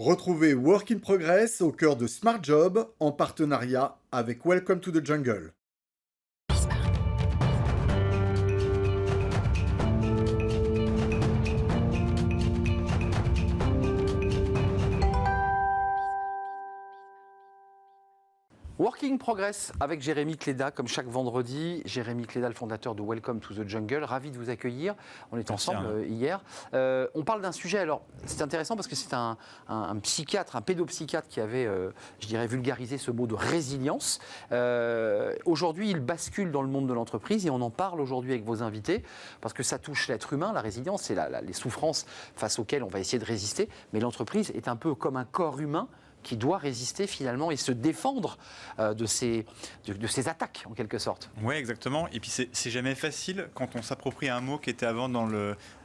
Retrouvez Work in Progress au cœur de Smart Job en partenariat avec Welcome to the Jungle. Working Progress avec Jérémy Cléda, comme chaque vendredi. Jérémy Cléda, le fondateur de Welcome to the Jungle. Ravi de vous accueillir. On est ensemble hier. On parle d'un sujet, alors c'est intéressant parce que c'est un psychiatre, un pédopsychiatre qui avait, je dirais, vulgarisé ce mot de résilience. Aujourd'hui, il bascule dans le monde de l'entreprise et on en parle aujourd'hui avec vos invités parce que ça touche l'être humain, la résilience, c'est les souffrances face auxquelles on va essayer de résister. Mais l'entreprise est un peu comme un corps humain qui doit résister finalement et se défendre de ces attaques en quelque sorte. Oui, exactement. Et puis c'est jamais facile quand on s'approprie un mot qui était avant dans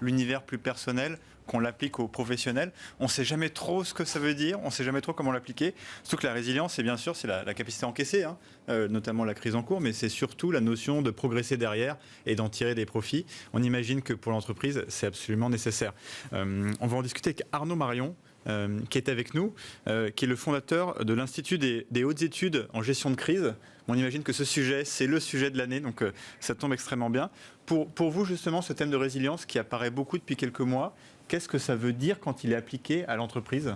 l'univers plus personnel, qu'on l'applique aux professionnels. On ne sait jamais trop ce que ça veut dire, on ne sait jamais trop comment l'appliquer. Surtout que la résilience, c'est bien sûr, c'est la capacité à encaisser, notamment la crise en cours, mais c'est surtout la notion de progresser derrière et d'en tirer des profits. On imagine que pour l'entreprise, c'est absolument nécessaire. On va en discuter avec Arnaud Marion, qui est avec nous, qui est le fondateur de l'Institut des hautes études en gestion de crise. On imagine que ce sujet, c'est le sujet de l'année, donc ça tombe extrêmement bien. Pour vous, justement, ce thème de résilience qui apparaît beaucoup depuis quelques mois, qu'est-ce que ça veut dire quand il est appliqué à l'entreprise ?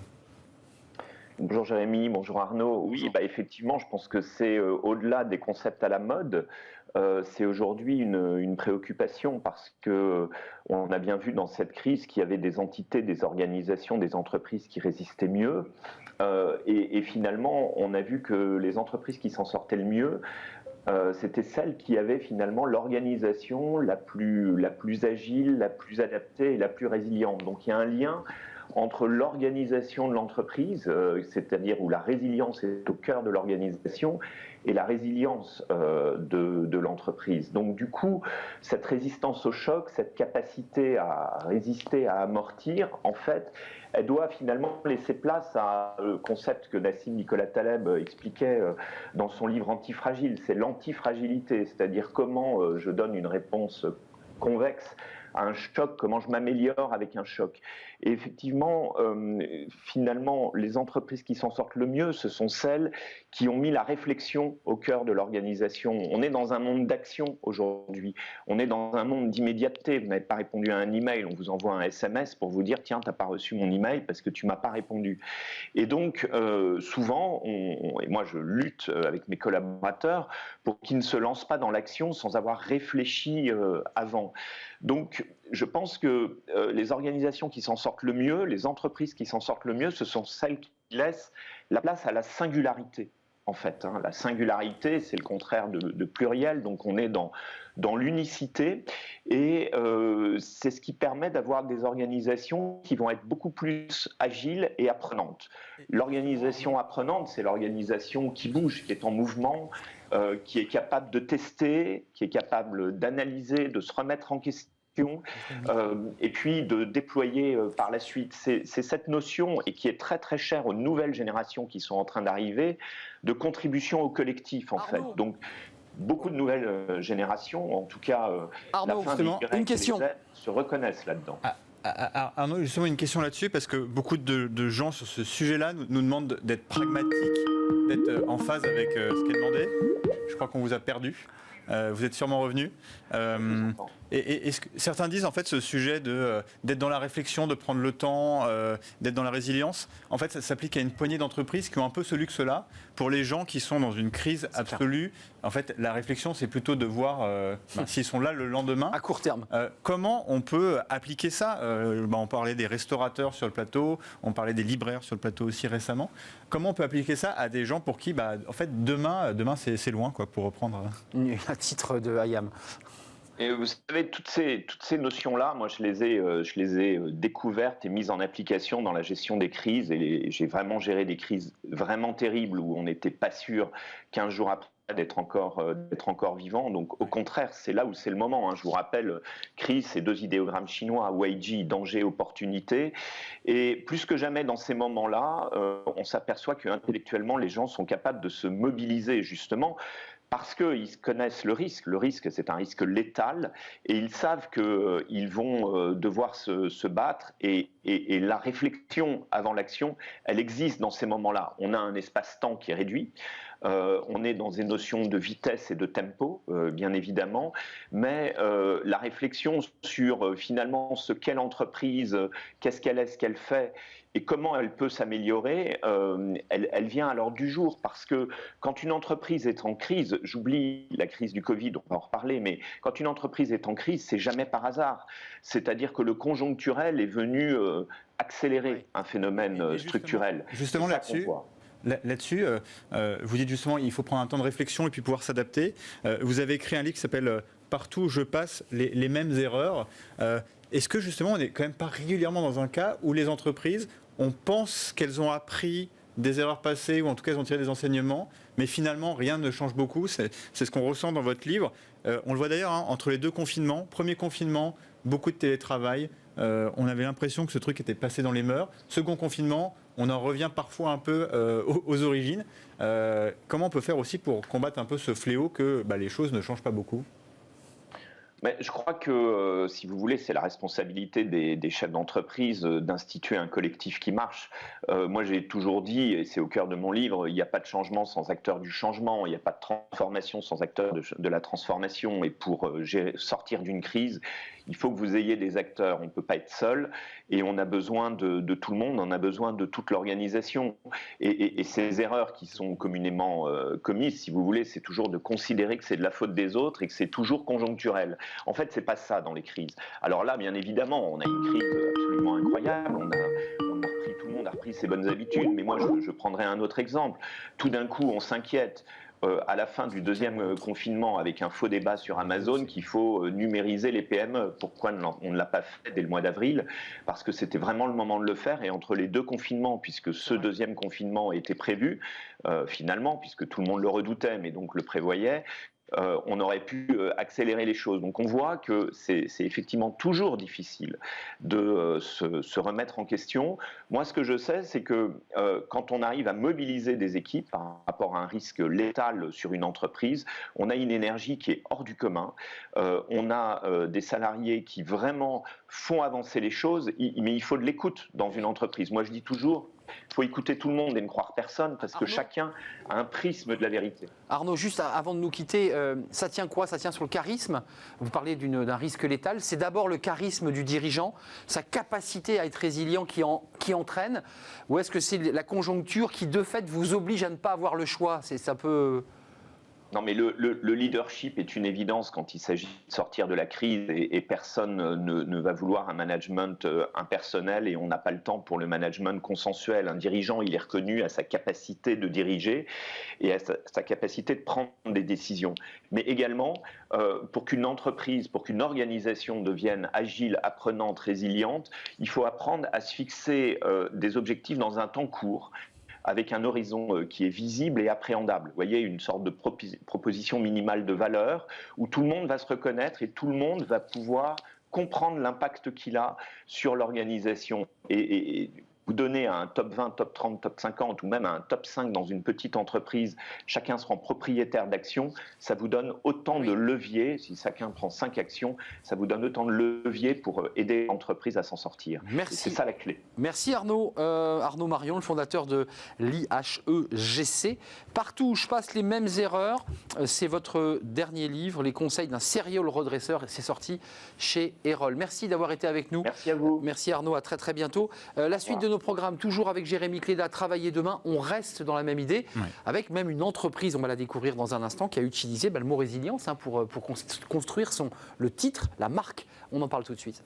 Bonjour Jérémy, bonjour Arnaud. Oui, effectivement, je pense que c'est au-delà des concepts à la mode, c'est aujourd'hui une préoccupation parce que on a bien vu dans cette crise qu'il y avait des entités, des organisations, des entreprises qui résistaient mieux. Et finalement, on a vu que les entreprises qui s'en sortaient le mieux, c'était celles qui avaient finalement l'organisation la plus agile, la plus adaptée et la plus résiliente. Donc il y a un lien entre l'organisation de l'entreprise, c'est-à-dire où la résilience est au cœur de l'organisation, et la résilience de l'entreprise. Donc du coup, cette résistance au choc, cette capacité à résister, à amortir, en fait, elle doit finalement laisser place à le concept que Nassim Nicolas Taleb expliquait dans son livre Antifragile, c'est l'antifragilité, c'est-à-dire comment je donne une réponse convexe à un choc, comment je m'améliore avec un choc. Et effectivement, finalement, les entreprises qui s'en sortent le mieux, ce sont celles qui ont mis la réflexion au cœur de l'organisation. On est dans un monde d'action aujourd'hui. On est dans un monde d'immédiateté. Vous n'avez pas répondu à un email, on vous envoie un SMS pour vous dire « Tiens, tu n'as pas reçu mon email parce que tu ne m'as pas répondu ». Et donc, souvent, et moi je lutte avec mes collaborateurs pour qu'ils ne se lancent pas dans l'action sans avoir réfléchi avant. Donc, je pense que les organisations qui s'en sortent le mieux, les entreprises qui s'en sortent le mieux, ce sont celles qui laissent la place à la singularité. En fait, la singularité, c'est le contraire de pluriel, donc on est dans l'unicité, et c'est ce qui permet d'avoir des organisations qui vont être beaucoup plus agiles et apprenantes. L'organisation apprenante, c'est l'organisation qui bouge, qui est en mouvement, qui est capable de tester, qui est capable d'analyser, de se remettre en question, et puis de déployer par la suite. C'est cette notion, et qui est très très chère aux nouvelles générations qui sont en train d'arriver, de contribution au collectif en fait. Donc beaucoup de nouvelles générations, en tout cas Arnaud, la fin des une question. se reconnaissent là-dedans. Arnaud, justement une question là-dessus, parce que beaucoup de gens sur ce sujet-là nous demandent d'être pragmatiques, d'être en phase avec ce qui est demandé. Je crois qu'on vous a perdu. Vous êtes sûrement revenu. Et certains disent en fait ce sujet d'être dans la réflexion, de prendre le temps, d'être dans la résilience, en fait ça s'applique à une poignée d'entreprises qui ont un peu ce luxe-là. Pour les gens qui sont dans une crise absolue, en fait la réflexion c'est plutôt de voir s'ils sont là le lendemain. À court terme. Comment on peut appliquer ça on parlait des restaurateurs sur le plateau, on parlait des libraires sur le plateau aussi récemment. Comment on peut appliquer ça à des gens pour qui en fait demain c'est loin quoi, pour reprendre à titre de Hayam. Et vous savez, toutes ces notions-là, moi je les ai découvertes et mises en application dans la gestion des crises, et j'ai vraiment géré des crises vraiment terribles où on n'était pas sûr 15 jours après d'être encore vivant. Donc au contraire, c'est là où c'est le moment. Je vous rappelle, crise, c'est deux idéogrammes chinois, Weiji, danger, opportunité. Et plus que jamais dans ces moments-là, on s'aperçoit que intellectuellement les gens sont capables de se mobiliser justement parce qu'ils connaissent le risque. Le risque, c'est un risque létal, et ils savent qu'ils vont devoir se battre, et la réflexion avant l'action, elle existe dans ces moments-là. On a un espace-temps qui est réduit, on est dans des notions de vitesse et de tempo, bien évidemment, mais la réflexion sur finalement ce qu'est l'entreprise, qu'est-ce qu'elle est, ce qu'elle fait, et comment elle peut s'améliorer, elle vient à l'ordre du jour, parce que quand une entreprise est en crise, j'oublie la crise du Covid, on va en reparler, mais quand une entreprise est en crise, c'est jamais par hasard. C'est-à-dire que le conjoncturel est venu accélérer un phénomène structurel. Justement là-dessus. Là-dessus, vous dites justement il faut prendre un temps de réflexion et puis pouvoir s'adapter. Vous avez écrit un livre qui s'appelle « Partout où je passe, les mêmes erreurs ». Est-ce que justement on n'est quand même pas régulièrement dans un cas où les entreprises, on pense qu'elles ont appris des erreurs passées, ou en tout cas elles ont tiré des enseignements, mais finalement rien ne change beaucoup, c'est ce qu'on ressent dans votre livre. On le voit d'ailleurs entre les deux confinements. Premier confinement, beaucoup de télétravail, on avait l'impression que ce truc était passé dans les mœurs. Second confinement, on en revient parfois un peu aux origines. Comment on peut faire aussi pour combattre un peu ce fléau que les choses ne changent pas beaucoup ? Mais je crois que, si vous voulez, c'est la responsabilité des chefs d'entreprise d'instituer un collectif qui marche. Moi, j'ai toujours dit, et c'est au cœur de mon livre, il n'y a pas de changement sans acteur du changement, il n'y a pas de transformation sans acteur de la transformation. Et pour sortir d'une crise, il faut que vous ayez des acteurs. On ne peut pas être seul, et on a besoin de tout le monde, on a besoin de toute l'organisation. Et ces erreurs qui sont communément commises, si vous voulez, c'est toujours de considérer que c'est de la faute des autres et que c'est toujours conjoncturel. En fait, c'est pas ça dans les crises. Alors là, bien évidemment, on a une crise absolument incroyable. Tout le monde a repris ses bonnes habitudes. Mais moi, je prendrais un autre exemple. Tout d'un coup, on s'inquiète. À la fin du deuxième confinement, avec un faux débat sur Amazon, qu'il faut numériser les PME. Pourquoi on ne l'a pas fait dès le mois d'avril? Parce que c'était vraiment le moment de le faire, et entre les deux confinements, puisque ce deuxième confinement était prévu, finalement, puisque tout le monde le redoutait, mais donc le prévoyait, on aurait pu accélérer les choses. Donc on voit que c'est effectivement toujours difficile de se remettre en question. Moi, ce que je sais, c'est que quand on arrive à mobiliser des équipes par rapport à un risque létal sur une entreprise, on a une énergie qui est hors du commun. On a des salariés qui vraiment font avancer les choses, mais il faut de l'écoute dans une entreprise. Moi, je dis toujours, il faut écouter tout le monde et ne croire personne, parce que chacun a un prisme de la vérité. Arnaud, juste avant de nous quitter, ça tient quoi? Ça tient sur le charisme. Vous parlez d'un risque létal. C'est d'abord le charisme du dirigeant, sa capacité à être résilient qui entraîne, ou est-ce que c'est la conjoncture qui, de fait, vous oblige à ne pas avoir le choix? C'est un peu... Non, mais le leadership est une évidence quand il s'agit de sortir de la crise, et personne ne va vouloir un management impersonnel, et on n'a pas le temps pour le management consensuel. Un dirigeant, il est reconnu à sa capacité de diriger et à sa capacité de prendre des décisions. Mais également, pour qu'une entreprise, pour qu'une organisation devienne agile, apprenante, résiliente, il faut apprendre à se fixer des objectifs dans un temps court, avec un horizon qui est visible et appréhendable. Vous voyez, une sorte de proposition minimale de valeur où tout le monde va se reconnaître et tout le monde va pouvoir comprendre l'impact qu'il a sur l'organisation. Et vous donnez à un top 20, top 30, top 50 ou même à un top 5 dans une petite entreprise, chacun se rend propriétaire d'actions, ça vous donne autant de leviers. Si chacun prend 5 actions, ça vous donne autant de leviers pour aider l'entreprise à s'en sortir. Merci. C'est ça la clé. Merci Arnaud. Arnaud Marion, le fondateur de l'IHEGC. Partout où je passe, les mêmes erreurs. C'est votre dernier livre, Les conseils d'un serial redresseur. C'est sorti chez Erol. Merci d'avoir été avec nous. Merci à vous. Merci Arnaud, à très très bientôt. La suite de nos programmes, toujours avec Jérémy Cléda, Travailler demain. On reste dans la même idée, avec même une entreprise, on va la découvrir dans un instant, qui a utilisé le mot résilience pour construire le titre, la marque. On en parle tout de suite.